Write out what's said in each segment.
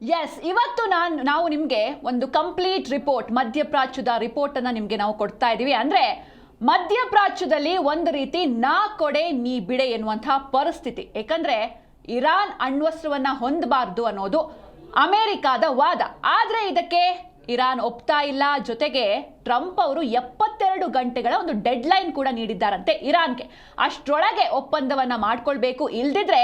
S, ಇವತ್ತು ನಾವು ನಿಮಗೆ ಒಂದು ಕಂಪ್ಲೀಟ್ ರಿಪೋರ್ಟ್, ಮಧ್ಯಪ್ರಾಚ್ಯದ ರಿಪೋರ್ಟ್ ಅನ್ನ ನಿಮಗೆ ನಾವು ಕೊಡ್ತಾ ಇದೀವಿ. ಅಂದ್ರೆ ಮಧ್ಯಪ್ರಾಚ್ಯದಲ್ಲಿ ಒಂದು ರೀತಿ ನಾ ಕೊಡೆ ನೀ ಬಿಡೆ ಎನ್ನುವಂತಹ ಪರಿಸ್ಥಿತಿ. ಯಾಕಂದ್ರೆ ಇರಾನ್ ಅಣ್ವಸ್ತ್ರವನ್ನ ಹೊಂದಬಾರದು ಅನ್ನೋದು ಅಮೆರಿಕಾದ ವಾದ. ಆದ್ರೆ ಇದಕ್ಕೆ ಇರಾನ್ ಒಪ್ತಾ ಇಲ್ಲ. ಜೊತೆಗೆ ಟ್ರಂಪ್ ಅವರು 72 ಗಂಟೆಗಳ ಒಂದು ಡೆಡ್ ಲೈನ್ ಕೂಡ ನೀಡಿದ್ದಾರಂತೆ ಇರಾನ್ಗೆ. ಅಷ್ಟರೊಳಗೆ ಒಪ್ಪಂದವನ್ನ ಮಾಡ್ಕೊಳ್ಬೇಕು, ಇಲ್ದಿದ್ರೆ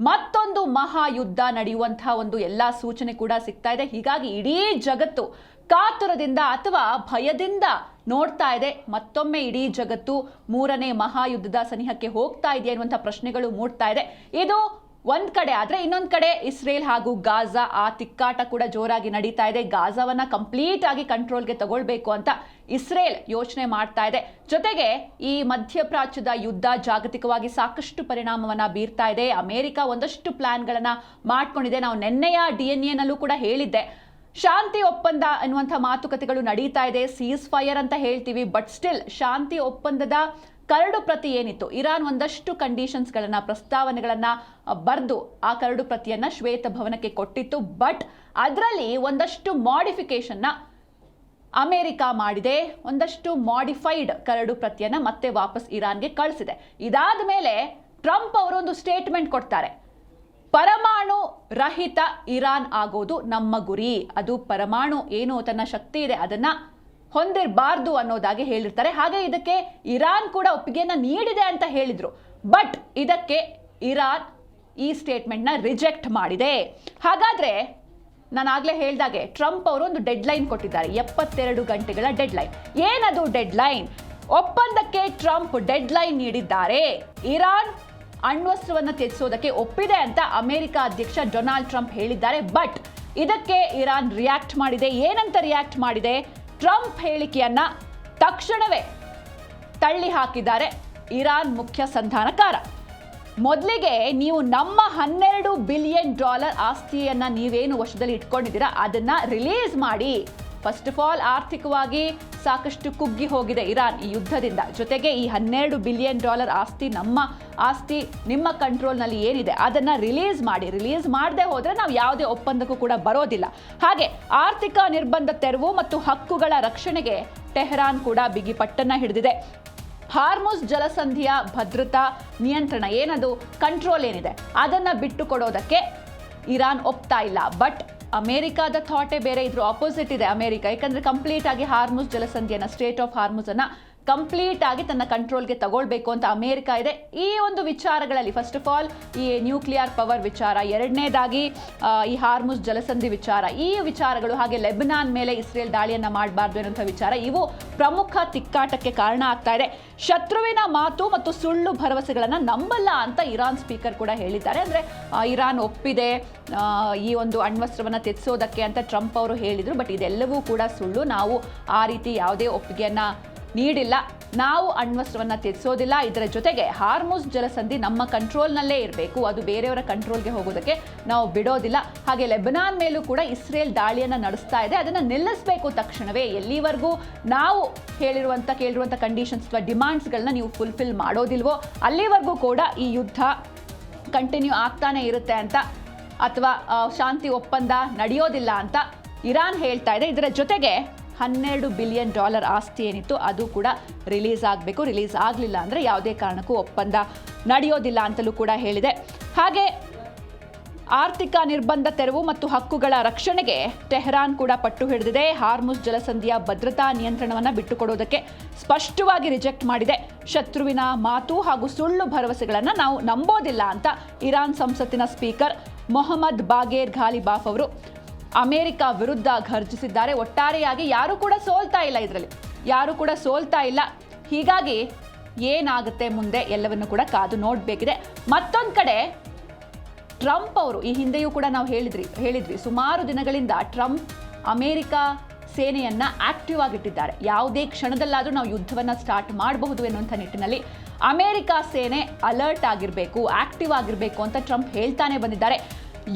ಮತ್ತೊಂದು ಮಹಾಯುದ್ಧ ನಡೆಯುವಂತಹ ಒಂದು ಎಲ್ಲಾ ಸೂಚನೆ ಕೂಡ ಸಿಗ್ತಾ ಇದೆ. ಹೀಗಾಗಿ ಇಡೀ ಜಗತ್ತು ಕಾತುರದಿಂದ ಅಥವಾ ಭಯದಿಂದ ನೋಡ್ತಾ ಇದೆ. ಮತ್ತೊಮ್ಮೆ ಇಡೀ ಜಗತ್ತು 3ನೇ ಮಹಾಯುದ್ಧದ ಸನಿಹಕ್ಕೆ ಹೋಗ್ತಾ ಇದೆ ಅನ್ನುವಂಥ ಪ್ರಶ್ನೆಗಳು ಮೂಡ್ತಾ ಇದೆ. ಇದು ಒಂದ್ ಕಡೆ ಆದ್ರೆ, ಇನ್ನೊಂದ್ ಕಡೆ ಇಸ್ರೇಲ್ ಹಾಗೂ ಗಾಜಾ ಆ ತಿಕ್ಕಾಟ ಕೂಡ ಜೋರಾಗಿ ನಡೀತಾ ಇದೆ. ಗಾಜಾವನ್ನ ಕಂಪ್ಲೀಟ್ ಆಗಿ ಕಂಟ್ರೋಲ್ಗೆ ತಗೊಳ್ಬೇಕು ಅಂತ ಇಸ್ರೇಲ್ ಯೋಚನೆ ಮಾಡ್ತಾ ಇದೆ. ಜೊತೆಗೆ ಈ ಮಧ್ಯಪ್ರಾಚ್ಯದ ಯುದ್ಧ ಜಾಗತಿಕವಾಗಿ ಸಾಕಷ್ಟು ಪರಿಣಾಮವನ್ನ ಬೀರ್ತಾ ಇದೆ. ಅಮೆರಿಕ ಒಂದಷ್ಟು ಪ್ಲಾನ್ಗಳನ್ನ ಮಾಡ್ಕೊಂಡಿದೆ. ನಾವು ನೆನ್ನೆಯ DNA ನಲ್ಲೂ ಕೂಡ ಹೇಳಿದ್ದೆ, ಶಾಂತಿ ಒಪ್ಪಂದ ಅನ್ನುವಂಥ ಮಾತುಕತೆಗಳು ನಡೀತಾ ಇದೆ. ಸೀಸ್ ಫೈರ್ ಅಂತ ಹೇಳ್ತೀವಿ, ಬಟ್ ಸ್ಟಿಲ್ ಶಾಂತಿ ಒಪ್ಪಂದದ ಕರಡು ಪ್ರತಿ ಏನಿತ್ತು, ಇರಾನ್ ಒಂದಷ್ಟು ಕಂಡೀಷನ್ಸ್ಗಳನ್ನ, ಪ್ರಸ್ತಾವನೆಗಳನ್ನ ಬರೆದು ಆ ಕರಡು ಪ್ರತಿಯನ್ನ ಶ್ವೇತಭವನಕ್ಕೆ ಕೊಟ್ಟಿತ್ತು. ಬಟ್ ಅದರಲ್ಲಿ ಒಂದಷ್ಟು ಮಾಡಿಫಿಕೇಶನ್ನ ಅಮೆರಿಕ ಮಾಡಿದೆ. ಒಂದಷ್ಟು ಮಾಡಿಫೈಡ್ ಕರಡು ಪ್ರತಿಯನ್ನ ಮತ್ತೆ ವಾಪಸ್ ಇರಾನ್ಗೆ ಕಳಿಸಿದೆ. ಇದಾದ ಮೇಲೆ ಟ್ರಂಪ್ ಅವರು ಒಂದು ಸ್ಟೇಟ್ಮೆಂಟ್ ಕೊಡ್ತಾರೆ. ಪರಮಾಣು ರಹಿತ ಇರಾನ್ ಆಗೋದು ನಮ್ಮ ಗುರಿ. ಅದು ಪರಮಾಣು ಏನು ತನ್ನ ಶಕ್ತಿ ಇದೆ ಅದನ್ನ ಹೊಂದಿರಬಾರ್ದು ಅನ್ನೋದಾಗಿ ಹೇಳಿರ್ತಾರೆ. ಹಾಗೆ ಇದಕ್ಕೆ ಇರಾನ್ ಕೂಡ ಒಪ್ಪಿಗೆಯನ್ನ ನೀಡಿದೆ ಅಂತ ಹೇಳಿದ್ರು. ಬಟ್ ಇದಕ್ಕೆ ಇರಾನ್ ಈ ಸ್ಟೇಟ್ಮೆಂಟ್ನ ರಿಜೆಕ್ಟ್ ಮಾಡಿದೆ. ಹಾಗಾದ್ರೆ ನಾನು ಆಗ್ಲೇ ಹೇಳ್ದಾಗೆ ಟ್ರಂಪ್ ಅವರು ಒಂದು ಡೆಡ್ ಲೈನ್ ಕೊಟ್ಟಿದ್ದಾರೆ, 72 ಗಂಟೆಗಳ ಡೆಡ್ ಲೈನ್. ಏನದು ಡೆಡ್ ಲೈನ್? ಒಪ್ಪಂದಕ್ಕೆ ಟ್ರಂಪ್ ಡೆಡ್ ಲೈನ್ ನೀಡಿದ್ದಾರೆ. ಇರಾನ್ ಅಣ್ವಸ್ತ್ರವನ್ನು ತ್ಯಜಿಸೋದಕ್ಕೆ ಒಪ್ಪಿದೆ ಅಂತ ಅಮೆರಿಕ ಅಧ್ಯಕ್ಷ ಡೊನಾಲ್ಡ್ ಟ್ರಂಪ್ ಹೇಳಿದ್ದಾರೆ. ಬಟ್ ಇದಕ್ಕೆ ಇರಾನ್ ರಿಯಾಕ್ಟ್ ಮಾಡಿದೆ. ಏನಂತ ರಿಯಾಕ್ಟ್ ಮಾಡಿದೆ? ಟ್ರಂಪ್ ಹೇಳಿಕೆಯನ್ನ ತಕ್ಷಣವೇ ತಳ್ಳಿ ಹಾಕಿದ್ದಾರೆ ಇರಾನ್ ಮುಖ್ಯ ಸಂಧಾನಕಾರ. ಮೊದಲಿಗೆ ನೀವು ನಮ್ಮ $12 ಬಿಲಿಯನ್ ಆಸ್ತಿಯನ್ನ ನೀವೇನು ವಶದಲ್ಲಿ ಇಟ್ಕೊಂಡಿದ್ದೀರಾ ಅದನ್ನ ರಿಲೀಸ್ ಮಾಡಿ. ಫಸ್ಟ್ ಆಫ್ ಆಲ್ ಆರ್ಥಿಕವಾಗಿ ಸಾಕಷ್ಟು ಕುಗ್ಗಿ ಹೋಗಿದೆ ಇರಾನ್ ಈ ಯುದ್ಧದಿಂದ. ಜೊತೆಗೆ ಈ $12 ಬಿಲಿಯನ್ ಆಸ್ತಿ ನಮ್ಮ ಆಸ್ತಿ, ನಿಮ್ಮ ಕಂಟ್ರೋಲ್ನಲ್ಲಿ ಏನಿದೆ ಅದನ್ನ ರಿಲೀಸ್ ಮಾಡಿ. ರಿಲೀಸ್ ಮಾಡದೆ ಹೋದ್ರೆ ನಾವು ಯಾವುದೇ ಒಪ್ಪಂದಕ್ಕೂ ಕೂಡ ಬರೋದಿಲ್ಲ. ಹಾಗೆ ಆರ್ಥಿಕ ನಿರ್ಬಂಧ ತೆರವು ಮತ್ತು ಹಕ್ಕುಗಳ ರಕ್ಷಣೆಗೆ ಟೆಹರಾನ್ ಕೂಡ ಬಿಗಿ ಪಟ್ಟನ್ನ ಹಿಡಿದಿದೆ. ಹಾರ್ಮುಜ್ ಜಲಸಂಧಿಯ ಭದ್ರತಾ ನಿಯಂತ್ರಣ ಏನದು ಕಂಟ್ರೋಲ್ ಏನಿದೆ ಅದನ್ನ ಬಿಟ್ಟು ಕೊಡೋದಕ್ಕೆ ಇರಾನ್ ಒಪ್ತಾ ಇಲ್ಲ. ಬಟ್ ಅಮೆರಿಕಾದ ಥಾಟೇ ಬೇರೆ, ಇದ್ರ ಆಪೋಸಿಟ್ ಇದೆ ಅಮೆರಿಕ. ಯಾಕಂದ್ರೆ ಕಂಪ್ಲೀಟ್ ಆಗಿ ಹಾರ್ಮುಜ್ ಜಲಸಂಧಿಯನ್ನ, ಸ್ಟೇಟ್ ಆಫ್ ಹಾರ್ಮುಜ್ ಅನ್ನ ಕಂಪ್ಲೀಟ್ ಆಗಿ ತನ್ನ ಕಂಟ್ರೋಲ್ಗೆ ತಗೊಳ್ಬೇಕು ಅಂತ ಅಮೆರಿಕ ಇದೆ. ಈ ಒಂದು ವಿಚಾರಗಳಲ್ಲಿ ಫಸ್ಟ್ ಆಫ್ ಆಲ್ ಈ ನ್ಯೂಕ್ಲಿಯರ್ ಪವರ್ ವಿಚಾರ, ಎರಡನೇದಾಗಿ ಈ ಹಾರ್ಮುಜ್ ಜಲಸಂಧಿ ವಿಚಾರ, ಈ ವಿಚಾರಗಳು, ಹಾಗೆ ಲೆಬನಾನ್ ಮೇಲೆ ಇಸ್ರೇಲ್ ದಾಳಿಯನ್ನ ಮಾಡಬಾರ್ದು ಅನ್ನುವಂಥ ವಿಚಾರ, ಇವು ಪ್ರಮುಖ ತಿಕ್ಕಾಟಕ್ಕೆ ಕಾರಣ ಆಗ್ತಾ ಇದೆ. ಶತ್ರುವಿನ ಮಾತು ಮತ್ತು ಸುಳ್ಳು ಭರವಸೆಗಳನ್ನ ನಂಬಲ್ಲ ಅಂತ ಇರಾನ್ ಸ್ಪೀಕರ್ ಕೂಡ ಹೇಳಿದ್ದಾರೆ. ಅಂದ್ರೆ ಇರಾನ್ ಒಪ್ಪಿದೆ ಈ ಒಂದು ಅಣ್ವಸ್ತ್ರವನ್ನ ತ್ಯಜಿಸೋದಕ್ಕೆ ಅಂತ ಟ್ರಂಪ್ ಅವರು ಹೇಳಿದ್ರು. ಬಟ್ ಇದೆಲ್ಲವೂ ಕೂಡ ಸುಳ್ಳು. ನಾವು ಆ ರೀತಿ ಯಾವುದೇ ಒಪ್ಪಿಗೆಯನ್ನ ನೀಡಿಲ್ಲ. ನಾವು ಅಣ್ವಸ್ತ್ರವನ್ನ ತ್ಯಜಿಸೋದಿಲ್ಲ. ಇದರ ಜೊತೆಗೆ ಹಾರ್ಮುಜ್ ಜಲಸಂಧಿ ನಮ್ಮ ಕಂಟ್ರೋಲ್ನಲ್ಲೇ ಇರಬೇಕು, ಅದು ಬೇರೆಯವರ ಕಂಟ್ರೋಲ್ಗೆ ಹೋಗೋದಕ್ಕೆ ನಾವು ಬಿಡೋದಿಲ್ಲ. ಹಾಗೆ ಲೆಬನಾನ್ ಮೇಲೂ ಕೂಡ ಇಸ್ರೇಲ್ ದಾಳಿಯನ್ನ ನಡೆಸ್ತಾ ಇದೆ, ಅದನ್ನ ನಿಲ್ಲಿಸಬೇಕು ತಕ್ಷಣವೇ. ಎಲ್ಲಿವರೆಗೂ ನಾವು ಕೇಳಿರುವಂಥ ಕಂಡೀಷನ್ಸ್ ಅಥವಾ ಡಿಮಾಂಡ್ಸ್ಗಳನ್ನ ನೀವು ಫುಲ್ಫಿಲ್ ಮಾಡೋದಿಲ್ವೋ ಅಲ್ಲಿವರೆಗೂ ಕೂಡ ಈ ಯುದ್ಧ ಕಂಟಿನ್ಯೂ ಆಗ್ತಾನೆ ಇರುತ್ತೆ ಅಂತ, ಅಥವಾ ಶಾಂತಿ ಒಪ್ಪಂದ ನಡೆಯೋದಿಲ್ಲ ಅಂತ ಇರಾನ್ ಹೇಳ್ತಾ ಇದೆ. ಇದರ ಜೊತೆಗೆ $12 ಬಿಲಿಯನ್ ಆಸ್ತಿ ಏನಿತ್ತು ಅದು ಕೂಡ ರಿಲೀಸ್ ಆಗಬೇಕು. ರಿಲೀಸ್ ಆಗಲಿಲ್ಲ ಅಂದರೆ ಯಾವುದೇ ಕಾರಣಕ್ಕೂ ಒಪ್ಪಂದ ನಡೆಯೋದಿಲ್ಲ ಅಂತಲೂ ಕೂಡ ಹೇಳಿದೆ. ಹಾಗೆ ಆರ್ಥಿಕ ನಿರ್ಬಂಧ ತೆರವು ಮತ್ತು ಹಕ್ಕುಗಳ ರಕ್ಷಣೆಗೆ ಟೆಹರಾನ್ ಕೂಡ ಪಟ್ಟು ಹಿಡಿದಿದೆ. ಹಾರ್ಮುಜ್ ಜಲಸಂಧಿಯ ಭದ್ರತಾ ನಿಯಂತ್ರಣವನ್ನು ಬಿಟ್ಟುಕೊಡೋದಕ್ಕೆ ಸ್ಪಷ್ಟವಾಗಿ ರಿಜೆಕ್ಟ್ ಮಾಡಿದೆ. ಶತ್ರುವಿನ ಮಾತು ಹಾಗೂ ಸುಳ್ಳು ಭರವಸೆಗಳನ್ನು ನಾವು ನಂಬೋದಿಲ್ಲ ಅಂತ ಇರಾನ್ ಸಂಸತ್ತಿನ ಸ್ಪೀಕರ್ ಮೊಹಮ್ಮದ್ ಬಾಗೇರ್ ಘಾಲಿಬಾಫ್ ಅವರು ಅಮೆರಿಕ ವಿರುದ್ಧ ಘರ್ಜಿಸಿದ್ದಾರೆ. ಒಟ್ಟಾರೆಯಾಗಿ ಯಾರು ಕೂಡ ಸೋಲ್ತಾ ಇಲ್ಲ, ಇದರಲ್ಲಿ ಯಾರು ಕೂಡ ಸೋಲ್ತಾ ಇಲ್ಲ. ಹೀಗಾಗಿ ಏನಾಗುತ್ತೆ ಮುಂದೆ ಎಲ್ಲವನ್ನು ಕೂಡ ಕಾದು ನೋಡಬೇಕಿದೆ. ಮತ್ತೊಂದು ಕಡೆ ಟ್ರಂಪ್ ಅವರು ಈ ಹಿಂದೆಯೂ ಕೂಡ ನಾವು ಹೇಳಿದ್ವಿ ಸುಮಾರು ದಿನಗಳಿಂದ ಟ್ರಂಪ್ ಅಮೆರಿಕ ಸೇನೆಯನ್ನ ಆಕ್ಟಿವ್ ಆಗಿಟ್ಟಿದ್ದಾರೆ. ಯಾವುದೇ ಕ್ಷಣದಲ್ಲಾದರೂ ನಾವು ಯುದ್ಧವನ್ನ ಸ್ಟಾರ್ಟ್ ಮಾಡಬಹುದು ಎನ್ನುವಂಥ ನಿಟ್ಟಿನಲ್ಲಿ ಅಮೆರಿಕ ಸೇನೆ ಅಲರ್ಟ್ ಆಗಿರಬೇಕು, ಆಕ್ಟಿವ್ ಆಗಿರಬೇಕು ಅಂತ ಟ್ರಂಪ್ ಹೇಳ್ತಾನೆ ಬಂದಿದ್ದಾರೆ.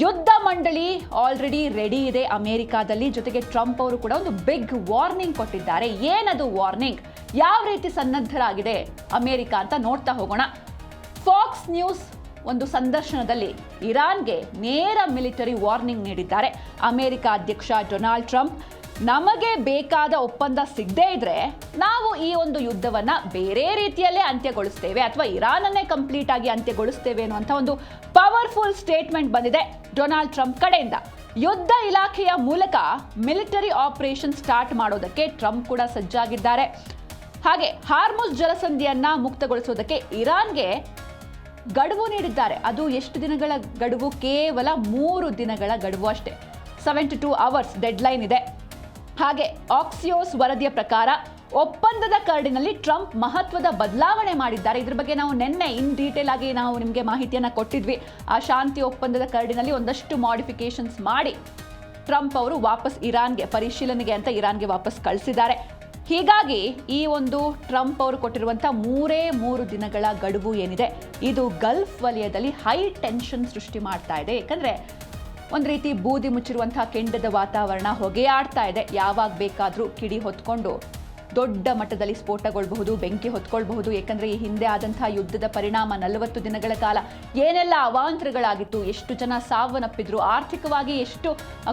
ಯುದ್ಧ ಮಂಡಳಿ ಆಲ್ರೆಡಿ ರೆಡಿ ಇದೆ ಅಮೆರಿಕಾದಲ್ಲಿ. ಜೊತೆಗೆ ಟ್ರಂಪ್ ಅವರು ಕೂಡ ಒಂದು ಬಿಗ್ ವಾರ್ನಿಂಗ್ ಕೊಟ್ಟಿದ್ದಾರೆ. ಏನದು ವಾರ್ನಿಂಗ್? ಯಾವ ರೀತಿ ಸನ್ನದ್ಧರಾಗಿದೆ ಅಮೆರಿಕ ಅಂತ ನೋಡ್ತಾ ಹೋಗೋಣ. ಫಾಕ್ಸ್ ನ್ಯೂಸ್ ಒಂದು ಸಂದರ್ಶನದಲ್ಲಿ ಇರಾನ್ಗೆ ನೇರ ಮಿಲಿಟರಿ ವಾರ್ನಿಂಗ್ ನೀಡಿದ್ದಾರೆ ಅಮೆರಿಕ ಅಧ್ಯಕ್ಷ ಡೊನಾಲ್ಡ್ ಟ್ರಂಪ್. ನಮಗೆ ಬೇಕಾದ ಒಪ್ಪಂದ ಸಿಗದೇ ಇದ್ರೆ ನಾವು ಈ ಒಂದು ಯುದ್ಧವನ್ನ ಬೇರೆ ರೀತಿಯಲ್ಲೇ ಅಂತ್ಯಗೊಳಿಸ್ತೇವೆ ಅಥವಾ ಇರಾನನ್ನೇ ಕಂಪ್ಲೀಟ್ ಆಗಿ ಅಂತ್ಯಗೊಳಿಸ್ತೇವೆ ಅನ್ನುವಂಥ ಒಂದು ಪವರ್ಫುಲ್ ಸ್ಟೇಟ್ಮೆಂಟ್ ಬಂದಿದೆ ಡೊನಾಲ್ಡ್ ಟ್ರಂಪ್ ಕಡೆಯಿಂದ. ಯುದ್ಧ ಇಲಾಖೆಯ ಮೂಲಕ ಮಿಲಿಟರಿ ಆಪರೇಷನ್ ಸ್ಟಾರ್ಟ್ ಮಾಡೋದಕ್ಕೆ ಟ್ರಂಪ್ ಕೂಡ ಸಜ್ಜಾಗಿದ್ದಾರೆ. ಹಾಗೆ ಹಾರ್ಮುಜ್ ಜಲಸಂಧಿಯನ್ನ ಮುಕ್ತಗೊಳಿಸೋದಕ್ಕೆ ಇರಾನ್ಗೆ ಗಡುವು ನೀಡಿದ್ದಾರೆ. ಅದು ಎಷ್ಟು ದಿನಗಳ ಗಡುವು? ಕೇವಲ 3 ದಿನಗಳ ಗಡುವು ಅಷ್ಟೇ. 72 hours ಡೆಡ್ಲೈನ್ ಇದೆ. ಹಾಗೆ ಆಕ್ಸಿಯೋಸ್ ವರದಿಯ ಪ್ರಕಾರ ಒಪ್ಪಂದದ ಕರಡಿನಲ್ಲಿ ಟ್ರಂಪ್ ಮಹತ್ವದ ಬದಲಾವಣೆ ಮಾಡಿದ್ದಾರೆ. ಇದ್ರ ಬಗ್ಗೆ ನಾವು ನಿನ್ನೆ ಇನ್ ಡೀಟೇಲ್ ಆಗಿ ನಾವು ನಿಮಗೆ ಮಾಹಿತಿಯನ್ನು ಕೊಟ್ಟಿದ್ವಿ. ಆ ಶಾಂತಿ ಒಪ್ಪಂದದ ಕರಡಿನಲ್ಲಿ ಒಂದಷ್ಟು ಮಾಡಿಫಿಕೇಶನ್ಸ್ ಮಾಡಿ ಟ್ರಂಪ್ ಅವರು ವಾಪಸ್ ಇರಾನ್ಗೆ ಪರಿಶೀಲನೆಗೆ ಅಂತ ಇರಾನ್ಗೆ ವಾಪಸ್ ಕಳಿಸಿದ್ದಾರೆ. ಹೀಗಾಗಿ ಈ ಒಂದು ಟ್ರಂಪ್ ಅವರು ಕೊಟ್ಟಿರುವಂಥ 3 ದಿನಗಳ ಗಡುವು ಏನಿದೆ ಇದು ಗಲ್ಫ್ ವಲಯದಲ್ಲಿ ಹೈ ಟೆನ್ಷನ್ ಸೃಷ್ಟಿ ಮಾಡ್ತಾ ಇದೆ. ಯಾಕಂದರೆ ಒಂದು ರೀತಿ ಬೂದಿ ಮುಚ್ಚಿರುವಂತಹ ಕೆಂಡದ ವಾತಾವರಣ ಹೊಗೆಯಾಡ್ತಾ ಇದೆ. ಯಾವಾಗ ಬೇಕಾದರೂ ಕಿಡಿ ಹೊತ್ಕೊಂಡು ದೊಡ್ಡ ಮಟ್ಟದಲ್ಲಿ ಸ್ಫೋಟಗೊಳ್ಳಬಹುದು, ಬೆಂಕಿ ಹೊತ್ಕೊಳ್ಬಹುದು. ಏಕೆಂದರೆ ಈ ಹಿಂದೆ ಆದಂತಹ ಯುದ್ಧದ ಪರಿಣಾಮ 40 ದಿನಗಳ ಕಾಲ ಏನೆಲ್ಲ ಅವಾಂತರಗಳಾಗಿತ್ತು, ಎಷ್ಟು ಜನ ಸಾವನ್ನಪ್ಪಿದ್ರು, ಆರ್ಥಿಕವಾಗಿ ಎಷ್ಟು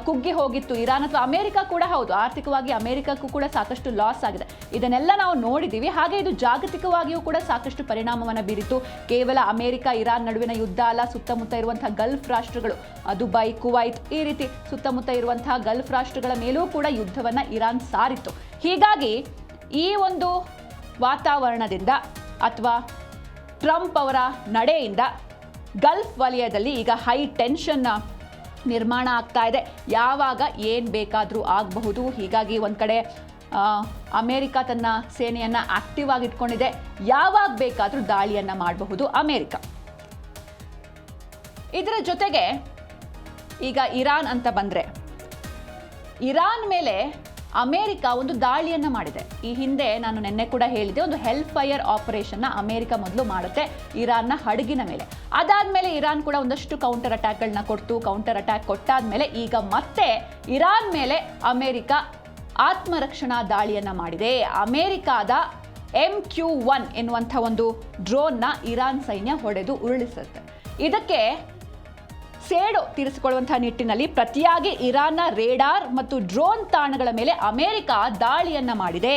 ಕುಗ್ಗಿ ಹೋಗಿತ್ತು ಇರಾನ್ ಅಥವಾ ಅಮೆರಿಕ ಕೂಡ. ಹೌದು, ಆರ್ಥಿಕವಾಗಿ ಅಮೆರಿಕಕ್ಕೂ ಕೂಡ ಸಾಕಷ್ಟು ಲಾಸ್ ಆಗಿದೆ. ಇದನ್ನೆಲ್ಲ ನಾವು ನೋಡಿದ್ದೀವಿ. ಹಾಗೆ ಇದು ಜಾಗತಿಕವಾಗಿಯೂ ಕೂಡ ಸಾಕಷ್ಟು ಪರಿಣಾಮವನ್ನು ಬೀರಿತು. ಕೇವಲ ಅಮೆರಿಕ ಇರಾನ್ ನಡುವಿನ ಯುದ್ಧ ಅಲ್ಲ, ಸುತ್ತಮುತ್ತ ಇರುವಂತಹ ಗಲ್ಫ್ ರಾಷ್ಟ್ರಗಳು, ದುಬೈ, ಕುವೈತ್, ಈ ರೀತಿ ಸುತ್ತಮುತ್ತ ಇರುವಂತಹ ಗಲ್ಫ್ ರಾಷ್ಟ್ರಗಳ ಮೇಲೂ ಕೂಡ ಯುದ್ಧವನ್ನು ಇರಾನ್ ಸಾರಿತ್ತು. ಹೀಗಾಗಿ ಈ ಒಂದು ವಾತಾವರಣದಿಂದ ಅಥವಾ ಟ್ರಂಪ್ ಅವರ ನಡೆಯಿಂದ ಗಲ್ಫ್ ವಲಯದಲ್ಲಿ ಈಗ ಹೈ ಟೆನ್ಷನ್ ನಿರ್ಮಾಣ ಆಗ್ತಾ ಇದೆ. ಯಾವಾಗ ಏನು ಬೇಕಾದರೂ ಆಗಬಹುದು. ಹೀಗಾಗಿ ಒಂದು ಕಡೆ ಅಮೆರಿಕ ತನ್ನ ಸೇನೆಯನ್ನು ಆಕ್ಟಿವ್ ಆಗಿ ಇಟ್ಕೊಂಡಿದೆ. ಯಾವಾಗ ಬೇಕಾದರೂ ದಾಳಿಯನ್ನು ಮಾಡಬಹುದು ಅಮೆರಿಕ. ಇದರ ಜೊತೆಗೆ ಈಗ ಇರಾನ್ ಅಂತ ಬಂದರೆ, ಇರಾನ್ ಮೇಲೆ ಅಮೆರಿಕ ಒಂದು ದಾಳಿಯನ್ನು ಮಾಡಿದೆ. ಈ ಹಿಂದೆ ನಾನು ನಿನ್ನೆ ಕೂಡ ಹೇಳಿದೆ, ಒಂದು ಹೆಲ್ ಫೈರ್ ಆಪರೇಷನ್ನ ಅಮೆರಿಕ ಮೊದಲು ಮಾಡುತ್ತೆ ಇರಾನ್ನ ಹಡಗಿನ ಮೇಲೆ. ಅದಾದಮೇಲೆ ಇರಾನ್ ಕೂಡ ಒಂದಷ್ಟು ಕೌಂಟರ್ ಅಟ್ಯಾಕ್ಗಳನ್ನ ಕೊಡ್ತು. ಕೌಂಟರ್ ಅಟ್ಯಾಕ್ ಕೊಟ್ಟಾದ್ಮೇಲೆ ಈಗ ಮತ್ತೆ ಇರಾನ್ ಮೇಲೆ ಅಮೆರಿಕ ಆತ್ಮರಕ್ಷಣಾ ದಾಳಿಯನ್ನು ಮಾಡಿದೆ. ಅಮೆರಿಕಾದ MQ-1 ಎನ್ನುವಂಥ ಒಂದು ಡ್ರೋನ್ನ ಇರಾನ್ ಸೈನ್ಯ ಹೊಡೆದು ಉರುಳಿಸುತ್ತೆ. ಇದಕ್ಕೆ ಸೇಡು ತೀರಿಸಿಕೊಳ್ಳುವಂತಹ ನಿಟ್ಟಿನಲ್ಲಿ ಪ್ರತಿಯಾಗಿ ಇರಾನ್ನ ರೇಡಾರ್ ಮತ್ತು ಡ್ರೋನ್ ತಾಣಗಳ ಮೇಲೆ ಅಮೆರಿಕ ದಾಳಿಯನ್ನ ಮಾಡಿದೆ.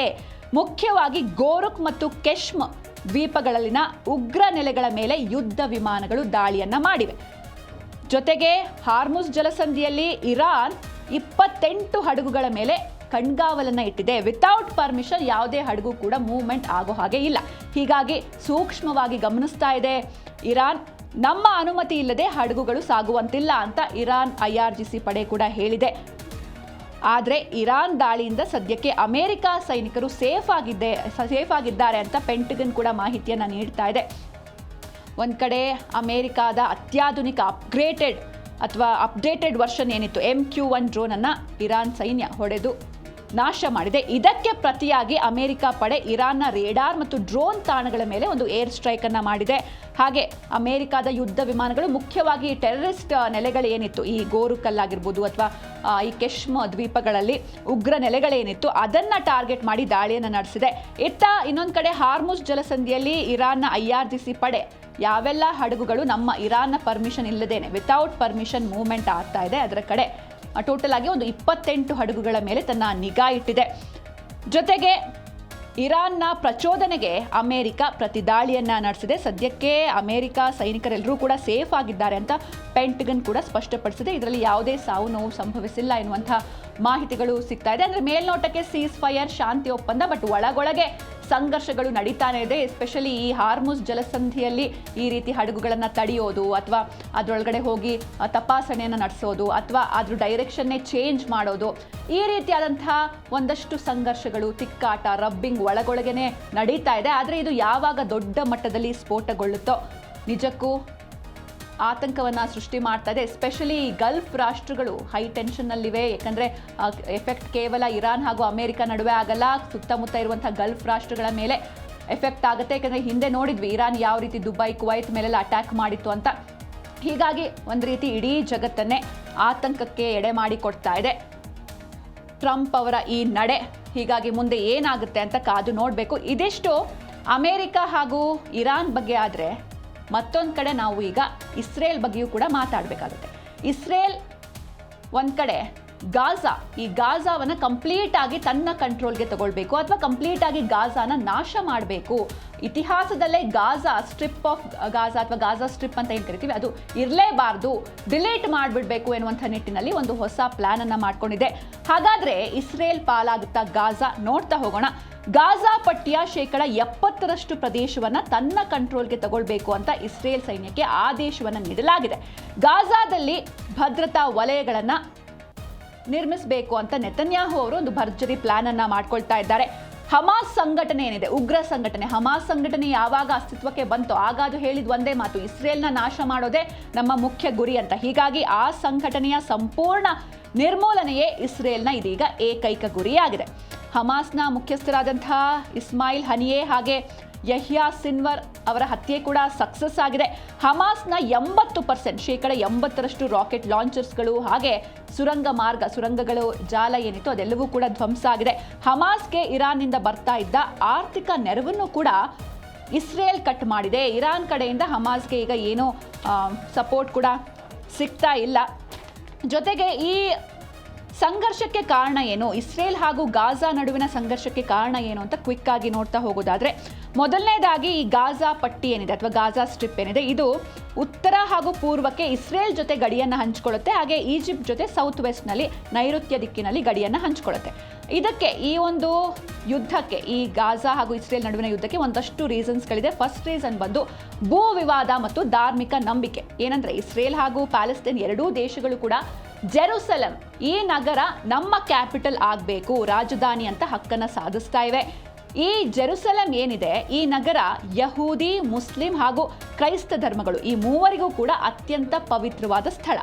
ಮುಖ್ಯವಾಗಿ ಗೋರುಕ್ ಮತ್ತು ಕೆಶ್ಮ್ ದ್ವೀಪಗಳಲ್ಲಿನ ಉಗ್ರ ನೆಲೆಗಳ ಮೇಲೆ ಯುದ್ಧ ವಿಮಾನಗಳು ದಾಳಿಯನ್ನ ಮಾಡಿವೆ. ಜೊತೆಗೆ ಹಾರ್ಮುಜ್ ಜಲಸಂಧಿಯಲ್ಲಿ ಇರಾನ್ 28 ಹಡಗುಗಳ ಮೇಲೆ ಕಣ್ಗಾವಲನ್ನ ಇಟ್ಟಿದೆ. ವಿತೌಟ್ ಪರ್ಮಿಷನ್ ಯಾವುದೇ ಹಡಗು ಕೂಡ ಮೂವ್ಮೆಂಟ್ ಆಗೋ ಹಾಗೆ ಇಲ್ಲ. ಹೀಗಾಗಿ ಸೂಕ್ಷ್ಮವಾಗಿ ಗಮನಿಸ್ತಾ ಇದೆ ಇರಾನ್. ನಮ್ಮ ಅನುಮತಿ ಇಲ್ಲದೆ ಹಡಗುಗಳು ಸಾಗುವಂತಿಲ್ಲ ಅಂತ ಇರಾನ್ IRGC ಪಡೆ ಕೂಡ ಹೇಳಿದೆ. ಆದರೆ ಇರಾನ್ ದಾಳಿಯಿಂದ ಸದ್ಯಕ್ಕೆ ಅಮೆರಿಕ ಸೈನಿಕರು ಸೇಫ್ ಆಗಿದ್ದಾರೆ ಅಂತ ಪೆಂಟಗನ್ ಕೂಡ ಮಾಹಿತಿಯನ್ನು ನೀಡ್ತಾ ಇದೆ. ಒಂದು ಕಡೆ ಅಮೆರಿಕಾದ ಅತ್ಯಾಧುನಿಕ ಅಪ್ಡೇಟೆಡ್ ವರ್ಷನ್ ಏನಿತ್ತು MQ-1 ಡ್ರೋನನ್ನು ಇರಾನ್ ಸೈನ್ಯ ಹೊಡೆದು ನಾಶ ಮಾಡಿದೆ. ಇದಕ್ಕೆ ಪ್ರತಿಯಾಗಿ ಅಮೆರಿಕ ಪಡೆ ಇರಾನ್ನ ರೇಡಾರ್ ಮತ್ತು ಡ್ರೋನ್ ತಾಣಗಳ ಮೇಲೆ ಒಂದು ಏರ್ ಸ್ಟ್ರೈಕ್ ಅನ್ನು ಮಾಡಿದೆ. ಹಾಗೆ ಅಮೆರಿಕದ ಯುದ್ಧ ವಿಮಾನಗಳು ಮುಖ್ಯವಾಗಿ ಟೆರರಿಸ್ಟ್ ನೆಲೆಗಳು ಏನಿತ್ತು, ಈ ಗೋರುಕಲ್ಲಾಗಿರ್ಬೋದು ಅಥವಾ ಈ ಕೆಶ್ಮ್ ದ್ವೀಪಗಳಲ್ಲಿ ಉಗ್ರ ನೆಲೆಗಳೇನಿತ್ತು ಅದನ್ನು ಟಾರ್ಗೆಟ್ ಮಾಡಿ ದಾಳಿಯನ್ನು ನಡೆಸಿದೆ. ಇನ್ನೊಂದು ಕಡೆ ಹಾರ್ಮುಜ್ ಜಲಸಂಧಿಯಲ್ಲಿ ಇರಾನ್ನ IRGC ಪಡೆ ಯಾವೆಲ್ಲ ಹಡಗುಗಳು ನಮ್ಮ ಇರಾನ್ನ ಪರ್ಮಿಷನ್ ಇಲ್ಲದೇನೆ ವಿತೌಟ್ ಪರ್ಮಿಷನ್ ಮೂವ್ಮೆಂಟ್ ಆಗ್ತಾ ಇದೆ ಅದರ ಕಡೆ ಟೋಟಲ್ ಆಗಿ ಒಂದು 28 ಹಡಗುಗಳ ಮೇಲೆ ತನ್ನ ನಿಗಾ ಇಟ್ಟಿದೆ. ಜೊತೆಗೆ ಇರಾನ್ನ ಪ್ರಚೋದನೆಗೆ ಅಮೆರಿಕ ಪ್ರತಿದಾಳಿಯನ್ನ ನಡೆಸಿದೆ. ಸದ್ಯಕ್ಕೆ ಅಮೆರಿಕ ಸೈನಿಕರೆಲ್ಲರೂ ಕೂಡ ಸೇಫ್ ಆಗಿದ್ದಾರೆ ಅಂತ ಪೆಂಟಗನ್ ಕೂಡ ಸ್ಪಷ್ಟಪಡಿಸಿದೆ. ಇದರಲ್ಲಿ ಯಾವುದೇ ಸಾವು ನೋವು ಸಂಭವಿಸಿಲ್ಲ ಎನ್ನುವಂಥ ಮಾಹಿತಿಗಳು ಸಿಗ್ತಾ ಇದೆ. ಅಂದರೆ ಮೇಲ್ನೋಟಕ್ಕೆ ಸೀಸ್ ಫೈರ್ ಶಾಂತಿ ಒಪ್ಪಂದ, ಬಟ್ ಒಳಗೊಳಗೆ ಸಂಘರ್ಷಗಳು ನಡೀತಾನೆ ಇದೆ. ಎಸ್ಪೆಷಲಿ ಈ ಹಾರ್ಮುಜ್ ಜಲಸಂಧಿಯಲ್ಲಿ ಈ ರೀತಿ ಹಡಗುಗಳನ್ನು ತಡೆಯೋದು ಅಥವಾ ಅದರೊಳಗಡೆ ಹೋಗಿ ತಪಾಸಣೆಯನ್ನು ನಡೆಸೋದು ಅಥವಾ ಅದ್ರ ಡೈರೆಕ್ಷನ್ನೇ ಚೇಂಜ್ ಮಾಡೋದು, ಈ ರೀತಿಯಾದಂತಹ ಒಂದಷ್ಟು ಸಂಘರ್ಷಗಳು, ತಿಕ್ಕಾಟ, ರಬ್ಬಿಂಗ್ ಒಳಗೊಳಗೇನೆ ನಡೀತಾ ಇದೆ. ಆದರೆ ಇದು ಯಾವಾಗ ದೊಡ್ಡ ಮಟ್ಟದಲ್ಲಿ ಸ್ಫೋಟಗೊಳ್ಳುತ್ತೋ ನಿಜಕ್ಕೂ ಆತಂಕವನ್ನು ಸೃಷ್ಟಿ ಮಾಡ್ತಾ ಇದೆ. ಎಸ್ಪೆಷಲಿ ಗಲ್ಫ್ ರಾಷ್ಟ್ರಗಳು ಹೈ ಟೆನ್ಷನ್ನಲ್ಲಿವೆ. ಯಾಕಂದರೆ ಎಫೆಕ್ಟ್ ಕೇವಲ ಇರಾನ್ ಹಾಗೂ ಅಮೆರಿಕ ನಡುವೆ ಆಗಲ್ಲ, ಸುತ್ತಮುತ್ತ ಇರುವಂಥ ಗಲ್ಫ್ ರಾಷ್ಟ್ರಗಳ ಮೇಲೆ ಎಫೆಕ್ಟ್ ಆಗುತ್ತೆ. ಯಾಕಂದರೆ ಹಿಂದೆ ನೋಡಿದ್ವಿ ಇರಾನ್ ಯಾವ ರೀತಿ ದುಬೈ, ಕುವೈತ್ ಮೇಲೆಲ್ಲ ಅಟ್ಯಾಕ್ ಮಾಡಿತ್ತು ಅಂತ. ಹೀಗಾಗಿ ಒಂದು ರೀತಿ ಇಡೀ ಜಗತ್ತನ್ನೇ ಆತಂಕಕ್ಕೆ ಎಡೆ ಮಾಡಿ ಕೊಡ್ತಾ ಇದೆ ಟ್ರಂಪ್ ಅವರ ಈ ನಡೆ. ಹೀಗಾಗಿ ಮುಂದೆ ಏನಾಗುತ್ತೆ ಅಂತ ಕಾದು ನೋಡಬೇಕು. ಇದಿಷ್ಟು ಅಮೆರಿಕ ಹಾಗೂ ಇರಾನ್ ಬಗ್ಗೆ. ಆದರೆ ಮತ್ತೊಂದು ಕಡೆ ನಾವು ಈಗ ಇಸ್ರೇಲ್ ಬಗ್ಗೆಯೂ ಕೂಡ ಮಾತಾಡಬೇಕಾಗುತ್ತೆ. ಇಸ್ರೇಲ್ ಒಂದು ಕಡೆ ಈ ಗಾಜಾವನ್ನು ಕಂಪ್ಲೀಟ್ ಆಗಿ ತನ್ನ ಕಂಟ್ರೋಲ್ಗೆ ತಗೊಳ್ಬೇಕು ಅಥವಾ ಕಂಪ್ಲೀಟ್ ಆಗಿ ಗಾಜಾನ ನಾಶ ಮಾಡಬೇಕು. ಇತಿಹಾಸದಲ್ಲೇ ಗಾಜಾ ಸ್ಟ್ರಿಪ್ ಆಫ್ ಗಾಜಾ ಅಥವಾ ಗಾಜಾ ಸ್ಟ್ರಿಪ್ ಅಂತ ಏನು ಕರಿತೀವಿ ಅದು ಇರಲೇಬಾರ್ದು, ಡಿಲೀಟ್ ಮಾಡಿಬಿಡ್ಬೇಕು ಎನ್ನುವಂಥ ನಿಟ್ಟಿನಲ್ಲಿ ಒಂದು ಹೊಸ ಪ್ಲಾನ್ ಅನ್ನು ಮಾಡ್ಕೊಂಡಿದೆ. ಹಾಗಾದ್ರೆ ಇಸ್ರೇಲ್ ಪಾಲಾಗುತ್ತಾ ಗಾಜಾ? ನೋಡ್ತಾ ಹೋಗೋಣ. ಗಾಜಾ ಪಟ್ಟಿಯ 70% ಪ್ರದೇಶವನ್ನ ತನ್ನ ಕಂಟ್ರೋಲ್ಗೆ ತಗೊಳ್ಬೇಕು ಅಂತ ಇಸ್ರೇಲ್ ಸೈನ್ಯಕ್ಕೆ ಆದೇಶವನ್ನು ನೀಡಲಾಗಿದೆ. ಗಾಜಾದಲ್ಲಿ ಭದ್ರತಾ ವಲಯಗಳನ್ನ ನಿರ್ಮಿಸಬೇಕು ಅಂತ ನೆತನ್ಯಾಹು ಅವರು ಒಂದು ಭರ್ಜರಿ ಪ್ಲಾನ್ ಅನ್ನ ಮಾಡ್ಕೊಳ್ತಾ ಇದ್ದಾರೆ. ಹಮಾಸ್ ಸಂಘಟನೆ ಏನಿದೆ, ಉಗ್ರ ಸಂಘಟನೆ, ಹಮಾಸ್ ಸಂಘಟನೆ ಯಾವಾಗ ಅಸ್ತಿತ್ವಕ್ಕೆ ಬಂತೋ ಆಗ ಅದು ಹೇಳಿದ ಒಂದೇ ಮಾತು, ಇಸ್ರೇಲ್ನ ನಾಶ ಮಾಡೋದೇ ನಮ್ಮ ಮುಖ್ಯ ಗುರಿ ಅಂತ. ಹೀಗಾಗಿ ಆ ಸಂಘಟನೆಯ ಸಂಪೂರ್ಣ ನಿರ್ಮೂಲನೆಯೇ ಇಸ್ರೇಲ್ನ ಇದೀಗ ಏಕೈಕ ಗುರಿಯಾಗಿದೆ. ಹಮಾಸ್ನ ಮುಖ್ಯಸ್ಥರಾದಂತಹ ಇಸ್ಮಾಯಿಲ್ ಹನಿಯೆ ಹಾಗೆ ಯಹ್ಯಾ ಸಿನ್ವರ್ ಅವರ ಹತ್ಯೆ ಕೂಡ ಸಕ್ಸಸ್ ಆಗಿದೆ. ಹಮಾಸ್ನ 80% ರಾಕೆಟ್ ಲಾಂಚರ್ಸ್ಗಳು ಹಾಗೆ ಸುರಂಗಗಳು ಜಾಲ ಏನಿತ್ತು ಅದೆಲ್ಲವೂ ಕೂಡ ಧ್ವಂಸ ಆಗಿದೆ. ಹಮಾಸ್ಗೆ ಇರಾನ್ನಿಂದ ಬರ್ತಾ ಇದ್ದ ಆರ್ಥಿಕ ನೆರವನ್ನು ಕೂಡ ಇಸ್ರೇಲ್ ಕಟ್ ಮಾಡಿದೆ. ಇರಾನ್ ಕಡೆಯಿಂದ ಹಮಾಸ್ಗೆ ಈಗ ಏನೋ ಸಪೋರ್ಟ್ ಕೂಡ ಸಿಗ್ತಾ ಇಲ್ಲ. ಜೊತೆಗೆ ಈ ಸಂಘರ್ಷಕ್ಕೆ ಕಾರಣ ಏನು, ಇಸ್ರೇಲ್ ಹಾಗೂ ಗಾಜಾ ನಡುವಿನ ಸಂಘರ್ಷಕ್ಕೆ ಕಾರಣ ಏನು ಅಂತ ಕ್ವಿಕ್ ಆಗಿ ನೋಡ್ತಾ ಹೋಗೋದಾದ್ರೆ, ಮೊದಲನೇದಾಗಿ ಈ ಗಾಜಾ ಪಟ್ಟಿ ಏನಿದೆ ಅಥವಾ ಗಾಜಾ ಸ್ಟ್ರಿಪ್ ಏನಿದೆ ಇದು ಉತ್ತರ ಹಾಗೂ ಪೂರ್ವಕ್ಕೆ ಇಸ್ರೇಲ್ ಜೊತೆ ಗಡಿಯನ್ನು ಹಂಚಿಕೊಳ್ಳುತ್ತೆ. ಹಾಗೆ ಈಜಿಪ್ಟ್ ಜೊತೆ ಸೌತ್ ವೆಸ್ಟ್ನಲ್ಲಿ ನೈಋತ್ಯ ದಿಕ್ಕಿನಲ್ಲಿ ಗಡಿಯನ್ನು ಹಂಚಿಕೊಳ್ಳುತ್ತೆ. ಇದಕ್ಕೆ ಈ ಒಂದು ಯುದ್ಧಕ್ಕೆ, ಈ ಗಾಜಾ ಹಾಗೂ ಇಸ್ರೇಲ್ ನಡುವಿನ ಯುದ್ಧಕ್ಕೆ ಒಂದಷ್ಟು ರೀಸನ್ಸ್ಗಳಿದೆ. ಫಸ್ಟ್ ರೀಸನ್ ಬಂದು ಭೂ ವಿವಾದ ಮತ್ತು ಧಾರ್ಮಿಕ ನಂಬಿಕೆ. ಏನಂದ್ರೆ ಇಸ್ರೇಲ್ ಹಾಗೂ ಪ್ಯಾಲೆಸ್ತೈನ್ ಎರಡೂ ದೇಶಗಳು ಕೂಡ ಜೆರುಸಲೆಂ ಈ ನಗರ ನಮ್ಮ ಕ್ಯಾಪಿಟಲ್ ಆಗಬೇಕು, ರಾಜಧಾನಿ ಅಂತ ಹಕ್ಕನ್ನು ಸಾಧಿಸ್ತಾ ಇವೆ. ಈ ಜೆರುಸಲೆಂ ಏನಿದೆ ಈ ನಗರ ಯಹೂದಿ, ಮುಸ್ಲಿಂ ಹಾಗೂ ಕ್ರೈಸ್ತ ಧರ್ಮಗಳು ಈ ಮೂವರಿಗೂ ಕೂಡ ಅತ್ಯಂತ ಪವಿತ್ರವಾದ ಸ್ಥಳ.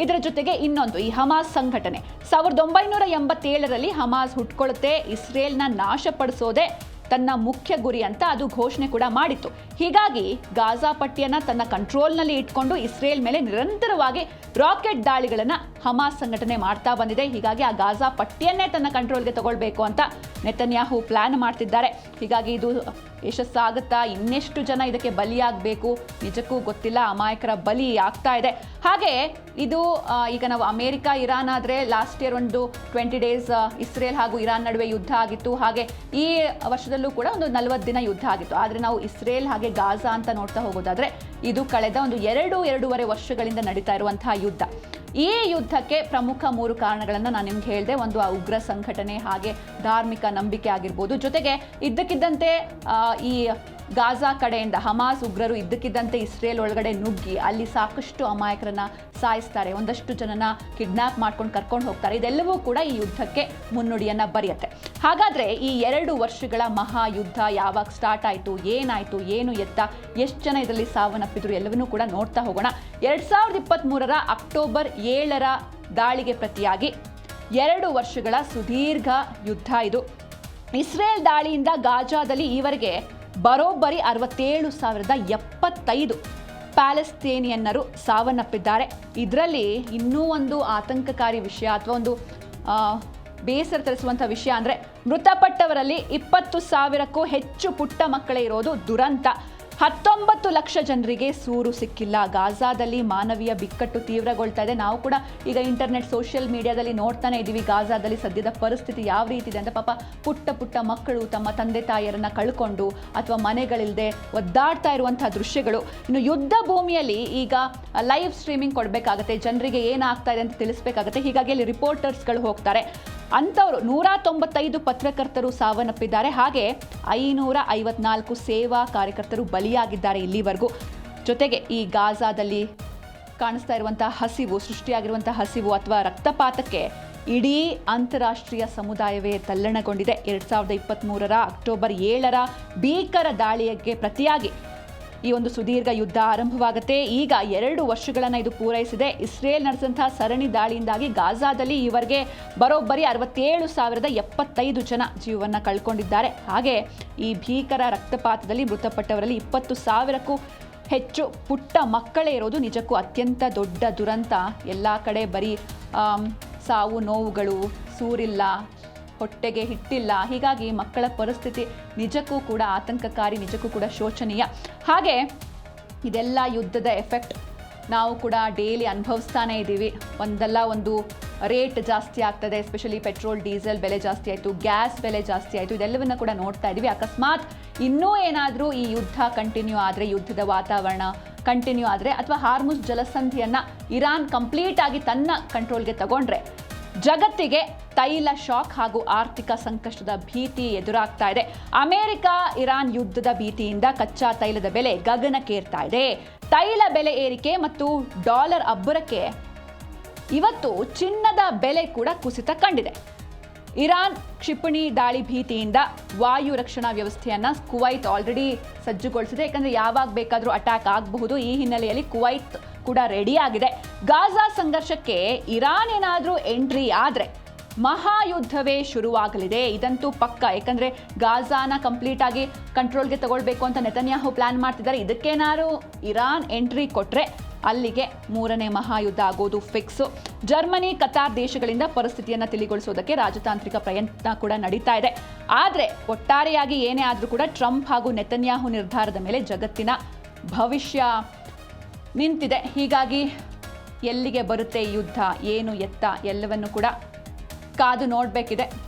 ಇದರ ಜೊತೆಗೆ ಇನ್ನೊಂದು ಈ ಹಮಾಸ್ ಸಂಘಟನೆ 1987ರಲ್ಲಿ ಹಮಾಸ್ ಹುಟ್ಕೊಳ್ಳುತ್ತೆ. ಇಸ್ರೇಲ್ನ ನಾಶಪಡಿಸೋದೇ ತನ್ನ ಮುಖ್ಯ ಗುರಿ ಅಂತ ಅದು ಘೋಷಣೆ ಕೂಡ ಮಾಡಿತ್ತು. ಹೀಗಾಗಿ ಗಾಜಾ ಪಟ್ಟಿಯನ್ನು ತನ್ನ ಕಂಟ್ರೋಲ್ನಲ್ಲಿ ಇಟ್ಕೊಂಡು ಇಸ್ರೇಲ್ ಮೇಲೆ ನಿರಂತರವಾಗಿ ರಾಕೆಟ್ ದಾಳಿಗಳನ್ನು ಹಮಾಸ್ ಸಂಘಟನೆ ಮಾಡ್ತಾ ಬಂದಿದೆ. ಹೀಗಾಗಿ ಆ ಗಾಜಾ ಪಟ್ಟಿಯನ್ನೇ ತನ್ನ ಕಂಟ್ರೋಲ್ಗೆ ತಗೊಳ್ಬೇಕು ಅಂತ ನೆತನ್ಯಾಹು ಪ್ಲಾನ್ ಮಾಡ್ತಿದ್ದಾರೆ. ಹೀಗಾಗಿ ಇದು ಯಶಸ್ಸಾಗುತ್ತಾ, ಇನ್ನೆಷ್ಟು ಜನ ಇದಕ್ಕೆ ಬಲಿಯಾಗಬೇಕು ನಿಜಕ್ಕೂ ಗೊತ್ತಿಲ್ಲ. ಅಮಾಯಕರ ಬಲಿ ಆಗ್ತಾ ಇದೆ. ಹಾಗೆ ಇದು ಈಗ ನಾವು ಅಮೇರಿಕಾ ಇರಾನ್ ಆದರೆ ಲಾಸ್ಟ್ ಇಯರ್ ಒಂದು 20 ಡೇಸ್ ಇಸ್ರೇಲ್ ಹಾಗೂ ಇರಾನ್ ನಡುವೆ ಯುದ್ಧ ಆಗಿತ್ತು. ಹಾಗೆ ಈ ವರ್ಷದಲ್ಲೂ ಕೂಡ ಒಂದು 40 ದಿನ ಯುದ್ಧ ಆಗಿತ್ತು. ಆದರೆ ನಾವು ಇಸ್ರೇಲ್ ಹಾಗೆ ಗಾಜಾ ಅಂತ ನೋಡ್ತಾ ಹೋಗೋದಾದ್ರೆ ಇದು ಕಳೆದ ಒಂದು 2-2.5 ವರ್ಷಗಳಿಂದ ನಡೀತಾ ಇರುವಂತಹ ಯುದ್ಧ. ಈ ಯುದ್ಧಕ್ಕೆ ಪ್ರಮುಖ 3 ಕಾರಣಗಳನ್ನು ನಾನು ನಿಮ್ಗೆ ಹೇಳಿದೆ. ಒಂದು ಆ ಉಗ್ರ ಸಂಘಟನೆ, ಹಾಗೆ ಧಾರ್ಮಿಕ ನಂಬಿಕೆ ಆಗಿರ್ಬೋದು. ಜೊತೆಗೆ ಇದ್ದಕ್ಕಿದ್ದಂತೆ ಈ ಗಾಜಾ ಕಡೆಯಿಂದ ಹಮಾಸ್ ಉಗ್ರರು ಇದ್ದಕ್ಕಿದ್ದಂತೆ ಇಸ್ರೇಲ್ ಒಳಗಡೆ ನುಗ್ಗಿ ಅಲ್ಲಿ ಸಾಕಷ್ಟು ಅಮಾಯಕರನ್ನ ಸಾಯಿಸ್ತಾರೆ, ಒಂದಷ್ಟು ಜನನ ಕಿಡ್ನಾಪ್ ಮಾಡ್ಕೊಂಡು ಕರ್ಕೊಂಡು ಹೋಗ್ತಾರೆ. ಇದೆಲ್ಲವೂ ಕೂಡ ಈ ಯುದ್ಧಕ್ಕೆ ಮುನ್ನುಡಿಯನ್ನ ಬರೆಯುತ್ತೆ. ಹಾಗಾದ್ರೆ ಈ 2 ವರ್ಷಗಳ ಮಹಾಯುದ್ಧ ಯಾವಾಗ ಸ್ಟಾರ್ಟ್ ಆಯಿತು, ಏನಾಯಿತು, ಏನು ಎತ್ತ, ಎಷ್ಟು ಜನ ಇದರಲ್ಲಿ ಸಾವನ್ನಪ್ಪಿದ್ರು ಎಲ್ಲವನ್ನೂ ಕೂಡ ನೋಡ್ತಾ ಹೋಗೋಣ. 2023ರ ಅಕ್ಟೋಬರ್ 7ರ ದಾಳಿಗೆ ಪ್ರತಿಯಾಗಿ 2 ವರ್ಷಗಳ ಸುದೀರ್ಘ ಯುದ್ಧ ಇದು. ಇಸ್ರೇಲ್ ದಾಳಿಯಿಂದ ಗಾಜಾದಲ್ಲಿ ಈವರೆಗೆ ಬರೋಬ್ಬರಿ 67,075 ಪ್ಯಾಲೆಸ್ತೇನಿಯನ್ನರು ಸಾವನ್ನಪ್ಪಿದ್ದಾರೆ. ಇದರಲ್ಲಿ ಇನ್ನೂ ಒಂದು ಆತಂಕಕಾರಿ ವಿಷಯ ಅಥವಾ ಒಂದು ಬೇಸರ ತರಿಸುವಂಥ ವಿಷಯ ಅಂದರೆ ಮೃತಪಟ್ಟವರಲ್ಲಿ 20,000ಕ್ಕೂ ಹೆಚ್ಚು ಪುಟ್ಟ ಮಕ್ಕಳೇ ಇರೋದು ದುರಂತ. 19 ಲಕ್ಷ ಜನರಿಗೆ ಸೂರು ಸಿಕ್ಕಿಲ್ಲ. ಗಾಜಾದಲ್ಲಿ ಮಾನವೀಯ ಬಿಕ್ಕಟ್ಟು ತೀವ್ರಗೊಳ್ತಾ ಇದೆ. ನಾವು ಕೂಡ ಈಗ ಇಂಟರ್ನೆಟ್, ಸೋಷಿಯಲ್ ಮೀಡಿಯಾದಲ್ಲಿ ನೋಡ್ತಾನೆ ಇದ್ದೀವಿ ಗಾಜಾದಲ್ಲಿ ಸದ್ಯದ ಪರಿಸ್ಥಿತಿ ಯಾವ ರೀತಿ ಇದೆ ಅಂತ. ಪಾಪ ಪುಟ್ಟ ಮಕ್ಕಳು ತಮ್ಮ ತಂದೆ ತಾಯಿಯರನ್ನ ಕಳ್ಕೊಂಡು ಅಥವಾ ಮನೆಗಳಿಲ್ಲದೆ ಒದ್ದಾಡ್ತಾ ಇರುವಂತಹ ದೃಶ್ಯಗಳು. ಇನ್ನು ಯುದ್ಧ ಭೂಮಿಯಲ್ಲಿ ಈಗ ಲೈವ್ ಸ್ಟ್ರೀಮಿಂಗ್ ಕೊಡಬೇಕಾಗತ್ತೆ, ಜನರಿಗೆ ಏನಾಗ್ತಾ ಇದೆ ಅಂತ ತಿಳಿಸ್ಬೇಕಾಗತ್ತೆ. ಹೀಗಾಗಿ ಅಲ್ಲಿ ರಿಪೋರ್ಟರ್ಸ್ಗಳು ಹೋಗ್ತಾರೆ. ಅಂಥವರು 195 ಪತ್ರಕರ್ತರು ಸಾವನ್ನಪ್ಪಿದ್ದಾರೆ. ಹಾಗೆ 554 ಸೇವಾ ಕಾರ್ಯಕರ್ತರು ಬಲಿಯಾಗಿದ್ದಾರೆ ಇಲ್ಲಿವರೆಗೂ. ಜೊತೆಗೆ ಈ ಗಾಜಾದಲ್ಲಿ ಕಾಣಿಸ್ತಾ ಇರುವಂತಹ ಹಸಿವು, ಸೃಷ್ಟಿಯಾಗಿರುವಂತಹ ಹಸಿವು ಅಥವಾ ರಕ್ತಪಾತಕ್ಕೆ ಇಡೀ ಅಂತಾರಾಷ್ಟ್ರೀಯ ಸಮುದಾಯವೇ ತಲ್ಲಣಗೊಂಡಿದೆ. 2023ರ ಅಕ್ಟೋಬರ್ 7ರ ಭೀಕರ ದಾಳಿಗೆ ಪ್ರತಿಯಾಗಿ ಈ ಒಂದು ಸುದೀರ್ಘ ಯುದ್ಧ ಆರಂಭವಾಗುತ್ತೆ. ಈಗ 2 ವರ್ಷಗಳನ್ನು ಇದು ಪೂರೈಸಿದೆ. ಇಸ್ರೇಲ್ ನಡೆಸಿದಂತಹ ಸರಣಿ ದಾಳಿಯಿಂದಾಗಿ ಗಾಜಾದಲ್ಲಿ ಈವರೆಗೆ ಬರೋಬ್ಬರಿ 67,075 ಜನ ಜೀವವನ್ನು ಕಳ್ಕೊಂಡಿದ್ದಾರೆ. ಹಾಗೆ ಈ ಭೀಕರ ರಕ್ತಪಾತದಲ್ಲಿ ಮೃತಪಟ್ಟವರಲ್ಲಿ 20,000ಕ್ಕೂ ಹೆಚ್ಚು ಪುಟ್ಟ ಮಕ್ಕಳೇ ಇರೋದು ನಿಜಕ್ಕೂ ಅತ್ಯಂತ ದೊಡ್ಡ ದುರಂತ. ಎಲ್ಲ ಕಡೆ ಬರೀ ಸಾವು ನೋವುಗಳು, ಸೂರಿಲ್ಲ, ಹೊಟ್ಟೆಗೆ ಹಿಟ್ಟಿಲ್ಲ. ಹೀಗಾಗಿ ಮಕ್ಕಳ ಪರಿಸ್ಥಿತಿ ನಿಜಕ್ಕೂ ಕೂಡ ಆತಂಕಕಾರಿ, ನಿಜಕ್ಕೂ ಕೂಡ ಶೋಚನೀಯ. ಹಾಗೆ ಇದೆಲ್ಲ ಯುದ್ಧದ ಎಫೆಕ್ಟ್ ನಾವು ಕೂಡ ಡೈಲಿ ಅನುಭವಿಸ್ತಾನೆ ಇದ್ದೀವಿ. ಒಂದಲ್ಲ ಒಂದು ರೇಟ್ ಜಾಸ್ತಿ ಆಗ್ತದೆ, ಎಸ್ಪೆಷಲಿ ಪೆಟ್ರೋಲ್ ಡೀಸೆಲ್ ಬೆಲೆ ಜಾಸ್ತಿ ಆಯಿತು, ಗ್ಯಾಸ್ ಬೆಲೆ ಜಾಸ್ತಿ ಆಯಿತು, ಇದೆಲ್ಲವನ್ನ ಕೂಡ ನೋಡ್ತಾ ಇದ್ದೀವಿ. ಅಕಸ್ಮಾತ್ ಇನ್ನೂ ಏನಾದರೂ ಈ ಯುದ್ಧ ಕಂಟಿನ್ಯೂ ಆದರೆ, ಯುದ್ಧದ ವಾತಾವರಣ ಕಂಟಿನ್ಯೂ ಆದರೆ, ಅಥವಾ ಹಾರ್ಮುಜ್ ಜಲಸಂಧಿಯನ್ನು ಇರಾನ್ ಕಂಪ್ಲೀಟ್ ಆಗಿ ತನ್ನ ಕಂಟ್ರೋಲ್ಗೆ ತಗೊಂಡ್ರೆ ಜಗತ್ತಿಗೆ ತೈಲ ಶಾಕ್ ಹಾಗೂ ಆರ್ಥಿಕ ಸಂಕಷ್ಟದ ಭೀತಿ ಎದುರಾಗ್ತಾ ಇದೆ. ಅಮೆರಿಕ ಇರಾನ್ ಯುದ್ಧದ ಭೀತಿಯಿಂದ ಕಚ್ಚಾ ತೈಲದ ಬೆಲೆ ಗಗನಕ್ಕೇರ್ತಾ ಇದೆ. ತೈಲ ಬೆಲೆ ಏರಿಕೆ ಮತ್ತು ಡಾಲರ್ ಅಬ್ಬರಕ್ಕೆ ಇವತ್ತು ಚಿನ್ನದ ಬೆಲೆ ಕೂಡ ಕುಸಿತ ಕಂಡಿದೆ. ಇರಾನ್ ಕ್ಷಿಪಣಿ ದಾಳಿ ಭೀತಿಯಿಂದ ವಾಯು ರಕ್ಷಣಾ ವ್ಯವಸ್ಥೆಯನ್ನು ಕುವೈತ್ ಆಲ್ರೆಡಿ ಸಜ್ಜುಗೊಳಿಸಿದೆ. ಯಾಕಂದರೆ ಯಾವಾಗ ಬೇಕಾದರೂ ಅಟ್ಯಾಕ್ ಆಗಬಹುದು. ಈ ಹಿನ್ನೆಲೆಯಲ್ಲಿ ಕುವೈತ್ ಕೂಡ ರೆಡಿ ಆಗಿದೆ. ಗಾಜಾ ಸಂಘರ್ಷಕ್ಕೆ ಇರಾನ್ ಏನಾದರೂ ಎಂಟ್ರಿ ಆದರೆ ಮಹಾಯುದ್ಧವೇ ಶುರುವಾಗಲಿದೆ. ಇದಂತೂ ಪಕ್ಕ. ಯಾಕಂದರೆ ಗಾಜಾನ ಕಂಪ್ಲೀಟ್ ಆಗಿ ಕಂಟ್ರೋಲ್ಗೆ ತಗೊಳ್ಬೇಕು ಅಂತ ನೆತನ್ಯಾಹು ಪ್ಲಾನ್ ಮಾಡ್ತಿದ್ದಾರೆ. ಇದಕ್ಕೇನಾದ್ರು ಇರಾನ್ ಎಂಟ್ರಿ ಕೊಟ್ಟರೆ ಅಲ್ಲಿಗೆ ಮೂರನೇ ಮಹಾಯುದ್ಧ ಆಗೋದು ಫಿಕ್ಸು. ಜರ್ಮನಿ, ಕತಾರ್ ದೇಶಗಳಿಂದ ಪರಿಸ್ಥಿತಿಯನ್ನು ತಿಳಿಗೊಳಿಸೋದಕ್ಕೆ ರಾಜತಾಂತ್ರಿಕ ಪ್ರಯತ್ನ ಕೂಡ ನಡೀತಾ ಇದೆ. ಆದರೆ ಒಟ್ಟಾರೆಯಾಗಿ ಏನೇ ಆದರೂ ಕೂಡ ಟ್ರಂಪ್ ಹಾಗೂ ನೆತನ್ಯಾಹು ನಿರ್ಧಾರದ ಮೇಲೆ ಜಗತ್ತಿನ ಭವಿಷ್ಯ ನಿಂತಿದೆ. ಹೀಗಾಗಿ ಎಲ್ಲಿಗೆ ಬರುತ್ತೆ ಯುದ್ಧ, ಏನು ಎತ್ತ ಎಲ್ಲವನ್ನು ಕೂಡ ಕಾದು ನೋಡಬೇಕಿದೆ.